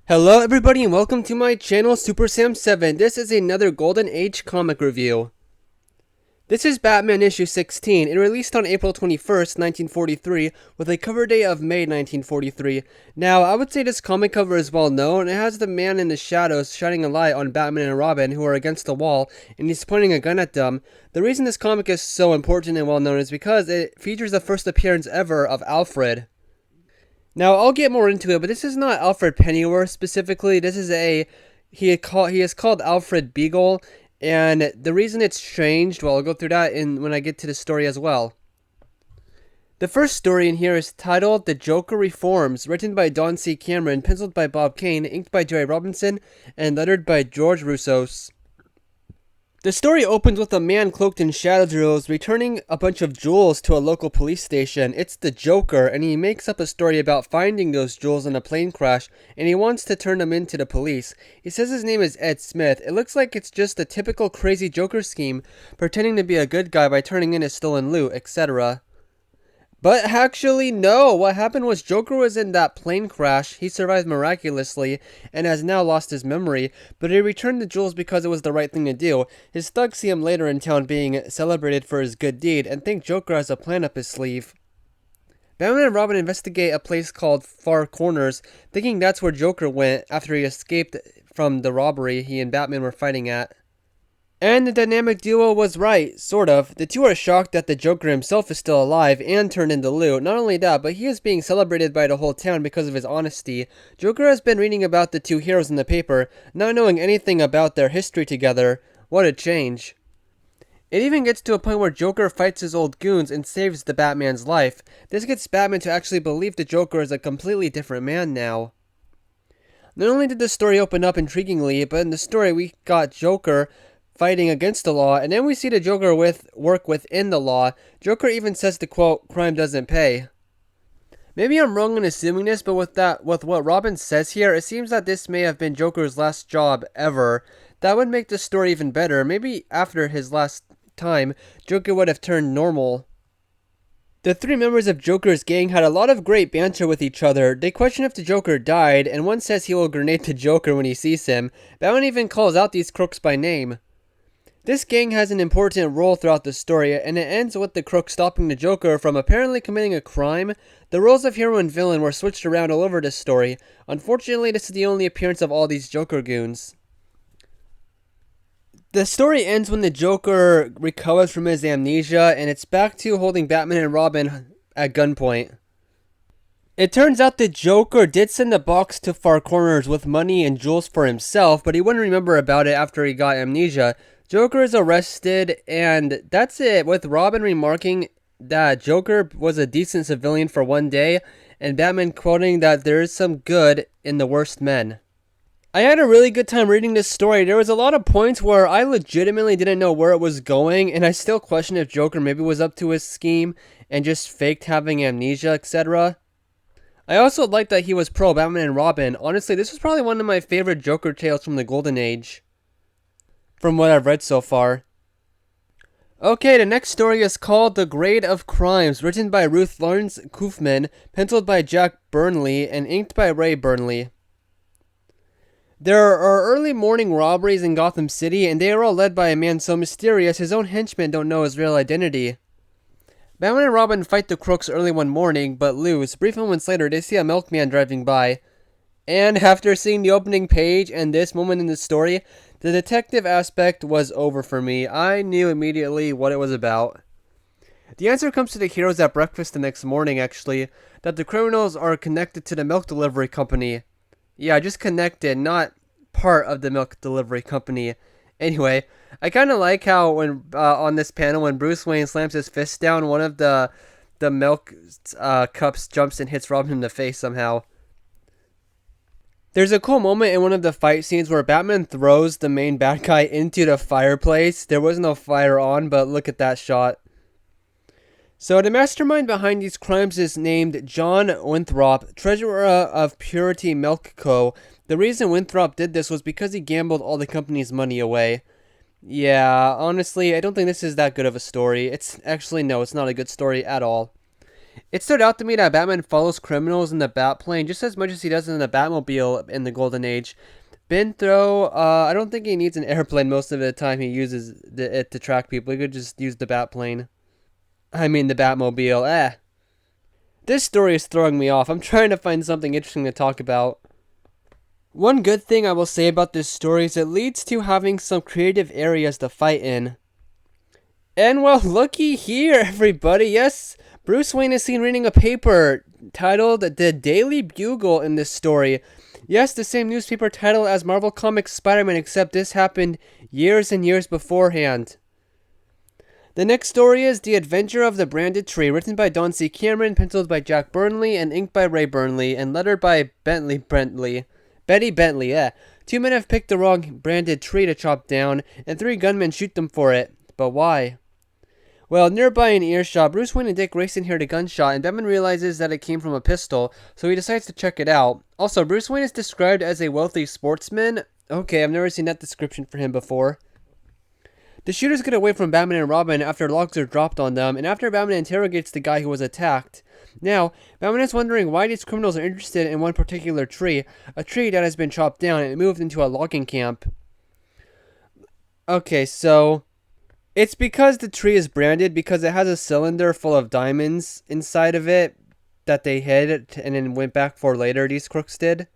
Hello everybody and welcome to my channel Super Sam 7. This is another Golden Age comic review. This is Batman issue 16. It released on April 21st, 1943 with a cover date of May 1943. Now, I would say this comic cover is well known. It has the man in the shadows shining a light on Batman and Robin who are against the wall and he's pointing a gun at them. The reason this comic is so important and well known is because it features the first appearance ever of Alfred. Now, I'll get more into it, but this is not Alfred Pennyworth specifically. This is he is called Alfred Beagle, and the reason it's changed, well, I'll go through that when I get to the story as well. The first story in here is titled The Joker Reforms, written by Don C. Cameron, penciled by Bob Kane, inked by Jerry Robinson, and lettered by George Roussos. The story opens with a man cloaked in shadow jewels returning a bunch of jewels to a local police station. It's the Joker, and he makes up a story about finding those jewels in a plane crash, and he wants to turn them into the police. He says his name is Ed Smith. It looks like it's just a typical crazy Joker scheme, pretending to be a good guy by turning in his stolen loot, etc. But actually, no. What happened was Joker was in that plane crash. He survived miraculously and has now lost his memory, but he returned the jewels because it was the right thing to do. His thugs see him later in town being celebrated for his good deed and think Joker has a plan up his sleeve. Batman and Robin investigate a place called Far Corners, thinking that's where Joker went after he escaped from the robbery he and Batman were fighting at. And the dynamic duo was right, sort of. The two are shocked that the Joker himself is still alive and turned into loot. Not only that, but he is being celebrated by the whole town because of his honesty. Joker has been reading about the two heroes in the paper, not knowing anything about their history together. What a change. It even gets to a point where Joker fights his old goons and saves the Batman's life. This gets Batman to actually believe the Joker is a completely different man now. Not only did the story open up intriguingly, but in the story we got Joker fighting against the law, and then we see the Joker work within the law. Joker even says the quote, "Crime doesn't pay." Maybe I'm wrong in assuming this, but with what Robin says here, it seems that this may have been Joker's last job ever. That would make the story even better. Maybe after his last time, Joker would have turned normal. The three members of Joker's gang had a lot of great banter with each other. They question if the Joker died, and one says he will grenade the Joker when he sees him. Batman even calls out these crooks by name. This gang has an important role throughout the story, and it ends with the crook stopping the Joker from apparently committing a crime. The roles of hero and villain were switched around all over this story. Unfortunately, this is the only appearance of all these Joker goons. The story ends when the Joker recovers from his amnesia, and it's back to holding Batman and Robin at gunpoint. It turns out the Joker did send a box to Far Corners with money and jewels for himself, but he wouldn't remember about it after he got amnesia. Joker is arrested, and that's it, with Robin remarking that Joker was a decent civilian for one day, and Batman quoting that there is some good in the worst men. I had a really good time reading this story. There was a lot of points where I legitimately didn't know where it was going, and I still question if Joker maybe was up to his scheme and just faked having amnesia, etc. I also liked that he was pro Batman and Robin. Honestly, this was probably one of my favorite Joker tales from the Golden Age, from what I've read so far. Okay, the next story is called The Grade of Crimes, written by Ruth Lawrence Kaufman, penciled by Jack Burnley, and inked by Ray Burnley. There are early morning robberies in Gotham City, and they are all led by a man so mysterious his own henchmen don't know his real identity. Batman and Robin fight the crooks early one morning, but lose. Brief moments later, they see a milkman driving by. And after seeing the opening page and this moment in the story, the detective aspect was over for me. I knew immediately what it was about. The answer comes to the heroes at breakfast the next morning, actually, that the criminals are connected to the milk delivery company. Yeah, just connected, not part of the milk delivery company. Anyway, I kind of like how when on this panel, when Bruce Wayne slams his fist down, one of the milk cups jumps and hits Robin in the face somehow. There's a cool moment in one of the fight scenes where Batman throws the main bad guy into the fireplace. There was no fire on, but look at that shot. So the mastermind behind these crimes is named John Winthrop, treasurer of Purity Milk Co. The reason Winthrop did this was because he gambled all the company's money away. Yeah, honestly, I don't think this is that good of a story. It's not a good story at all. It stood out to me that Batman follows criminals in the Batplane just as much as he does in the Batmobile in the Golden Age. I don't think he needs an airplane most of the time he uses it to track people. He could just use the Batplane. I mean the Batmobile, This story is throwing me off. I'm trying to find something interesting to talk about. One good thing I will say about this story is it leads to having some creative areas to fight in. And well, looky here, everybody. Yes, Bruce Wayne is seen reading a paper titled The Daily Bugle in this story. Yes, the same newspaper title as Marvel Comics Spider-Man, except this happened years and years beforehand. The next story is The Adventure of the Branded Tree, written by Don C. Cameron, penciled by Jack Burnley, and inked by Ray Burnley, and lettered by Betty Bentley. Two men have picked the wrong branded tree to chop down, and 3 gunmen shoot them for it. But why? Well, nearby in earshot, Bruce Wayne and Dick Grayson heard a gunshot, and Batman realizes that it came from a pistol, so he decides to check it out. Also, Bruce Wayne is described as a wealthy sportsman. Okay, I've never seen that description for him before. The shooters get away from Batman and Robin after logs are dropped on them, and after Batman interrogates the guy who was attacked. Now, Batman is wondering why these criminals are interested in one particular tree, a tree that has been chopped down and moved into a logging camp. Okay, so it's because the tree is branded because it has a cylinder full of diamonds inside of it that they hid and then went back for later, these crooks did.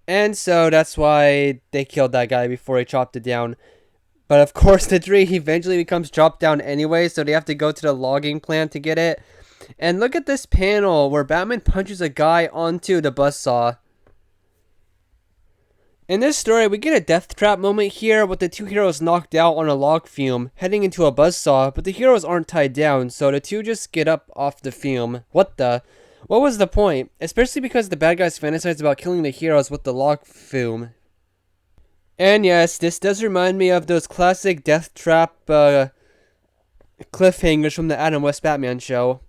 And so that's why they killed that guy before he chopped it down. But of course the tree eventually becomes chopped down anyway, so they have to go to the logging plant to get it. And look at this panel where Batman punches a guy onto the buzzsaw. In this story, we get a death trap moment here with the 2 heroes knocked out on a log fume, heading into a buzzsaw, but the heroes aren't tied down, so the 2 just get up off the fume. What was the point? Especially because the bad guys fantasize about killing the heroes with the log fume. And yes, this does remind me of those classic death trap cliffhangers from the Adam West Batman show.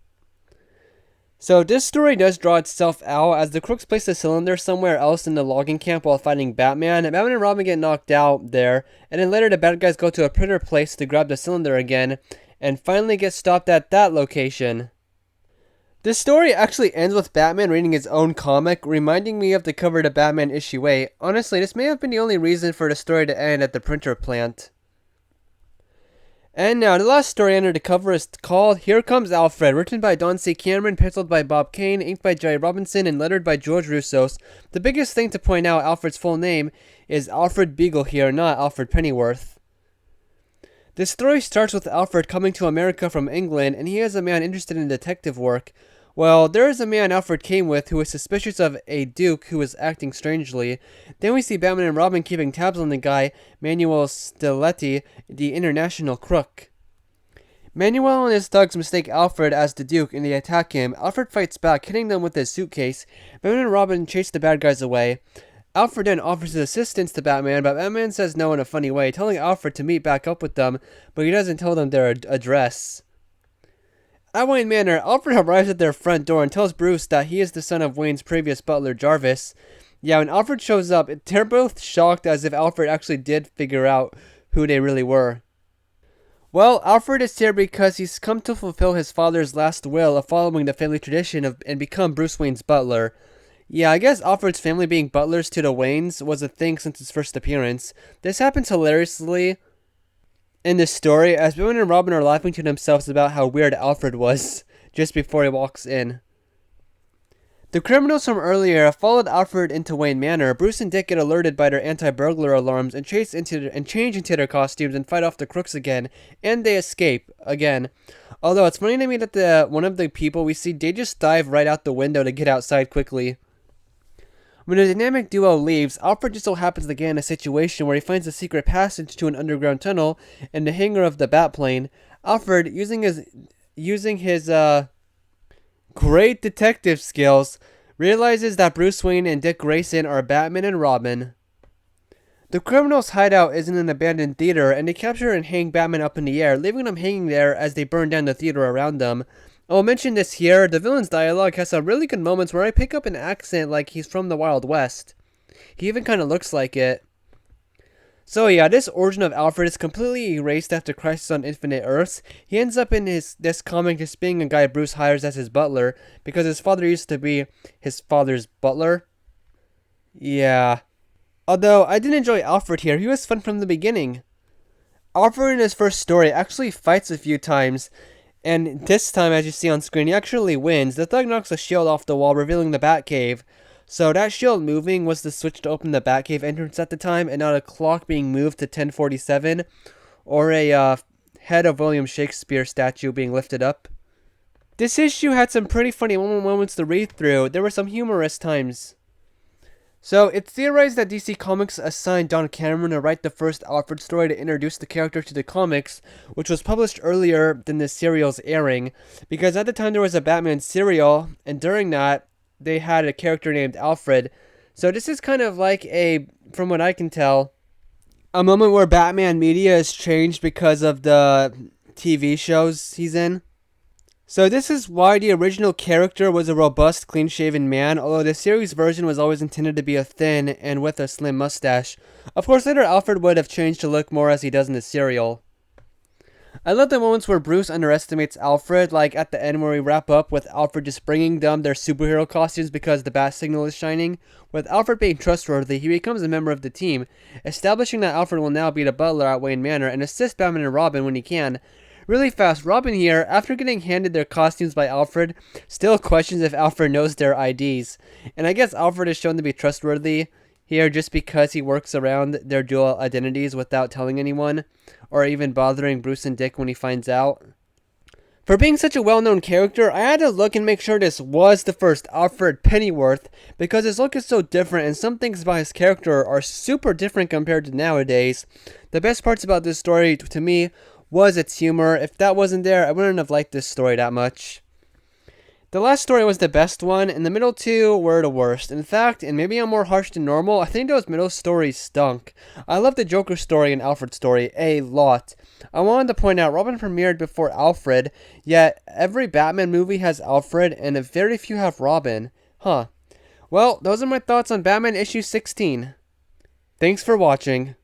So this story does draw itself out as the crooks place the cylinder somewhere else in the logging camp while fighting Batman, and Batman and Robin get knocked out there, and then later the bad guys go to a printer place to grab the cylinder again, and finally get stopped at that location. This story actually ends with Batman reading his own comic, reminding me of the cover to Batman issue 8. Honestly, this may have been the only reason for the story to end at the printer plant. And now, the last story under the cover is called Here Comes Alfred, written by Don C. Cameron, penciled by Bob Kane, inked by Jerry Robinson, and lettered by George Roussos. The biggest thing to point out, Alfred's full name is Alfred Beagle here, not Alfred Pennyworth. This story starts with Alfred coming to America from England, and he is a man interested in detective work. Well, there is a man Alfred came with who is suspicious of a duke who is acting strangely. Then we see Batman and Robin keeping tabs on the guy, Manuel Stiletti, the international crook. Manuel and his thugs mistake Alfred as the duke and they attack him. Alfred fights back, hitting them with his suitcase. Batman and Robin chase the bad guys away. Alfred then offers his assistance to Batman, but Batman says no in a funny way, telling Alfred to meet back up with them, but he doesn't tell them their address. At Wayne Manor, Alfred arrives at their front door and tells Bruce that he is the son of Wayne's previous butler, Jarvis. Yeah, when Alfred shows up, they're both shocked as if Alfred actually did figure out who they really were. Well, Alfred is here because he's come to fulfill his father's last will of following the family tradition and become Bruce Wayne's butler. Yeah, I guess Alfred's family being butlers to the Waynes was a thing since his first appearance. This happens hilariously in this story, as Batman and Robin are laughing to themselves about how weird Alfred was just before he walks in. The criminals from earlier have followed Alfred into Wayne Manor. Bruce and Dick get alerted by their anti-burglar alarms and change into their costumes and fight off the crooks again, and they escape again. Although it's funny to me that one of the people we see, they just dive right out the window to get outside quickly. When the dynamic duo leaves, Alfred just so happens to get in a situation where he finds a secret passage to an underground tunnel in the hangar of the Batplane. Alfred, using his great detective skills, realizes that Bruce Wayne and Dick Grayson are Batman and Robin. The criminals' hideout is in an abandoned theater, and they capture and hang Batman up in the air, leaving him hanging there as they burn down the theater around them. I'll mention this here, the villain's dialogue has some really good moments where I pick up an accent like he's from the Wild West. He even kind of looks like it. So yeah, this origin of Alfred is completely erased after Crisis on Infinite Earths. He ends up in this comic just being a guy Bruce hires as his butler because his father used to be his father's butler. Yeah. Although I did enjoy Alfred here, he was fun from the beginning. Alfred in his first story actually fights a few times, and this time, as you see on screen, he actually wins. The thug knocks a shield off the wall, revealing the Batcave. So that shield moving was the switch to open the Batcave entrance at the time, and not a clock being moved to 1047, or a head of William Shakespeare statue being lifted up. This issue had some pretty funny moments to read through. There were some humorous times. So, it's theorized that DC Comics assigned Don Cameron to write the first Alfred story to introduce the character to the comics, which was published earlier than the serial's airing, because at the time there was a Batman serial, and during that, they had a character named Alfred. So this is kind of like from what I can tell, a moment where Batman media has changed because of the TV shows he's in. So this is why the original character was a robust, clean-shaven man, although the series version was always intended to be a thin and with a slim mustache. Of course, later Alfred would have changed to look more as he does in the serial. I love the moments where Bruce underestimates Alfred, like at the end where we wrap up with Alfred just bringing them their superhero costumes because the bat signal is shining. With Alfred being trustworthy, he becomes a member of the team, establishing that Alfred will now be the butler at Wayne Manor and assist Batman and Robin when he can. Really fast, Robin here, after getting handed their costumes by Alfred, still questions if Alfred knows their IDs. And I guess Alfred is shown to be trustworthy here just because he works around their dual identities without telling anyone, or even bothering Bruce and Dick when he finds out. For being such a well-known character, I had to look and make sure this was the first Alfred Pennyworth, because his look is so different and some things about his character are super different compared to nowadays. The best parts about this story, to me, was its humor. If that wasn't there, I wouldn't have liked this story that much. The last story was the best one, and the middle two were the worst. In fact, and maybe I'm more harsh than normal, I think those middle stories stunk. I love the Joker story and Alfred story a lot. I wanted to point out, Robin premiered before Alfred, yet every Batman movie has Alfred, and very few have Robin. Huh. Well, those are my thoughts on Batman issue 16. Thanks for watching.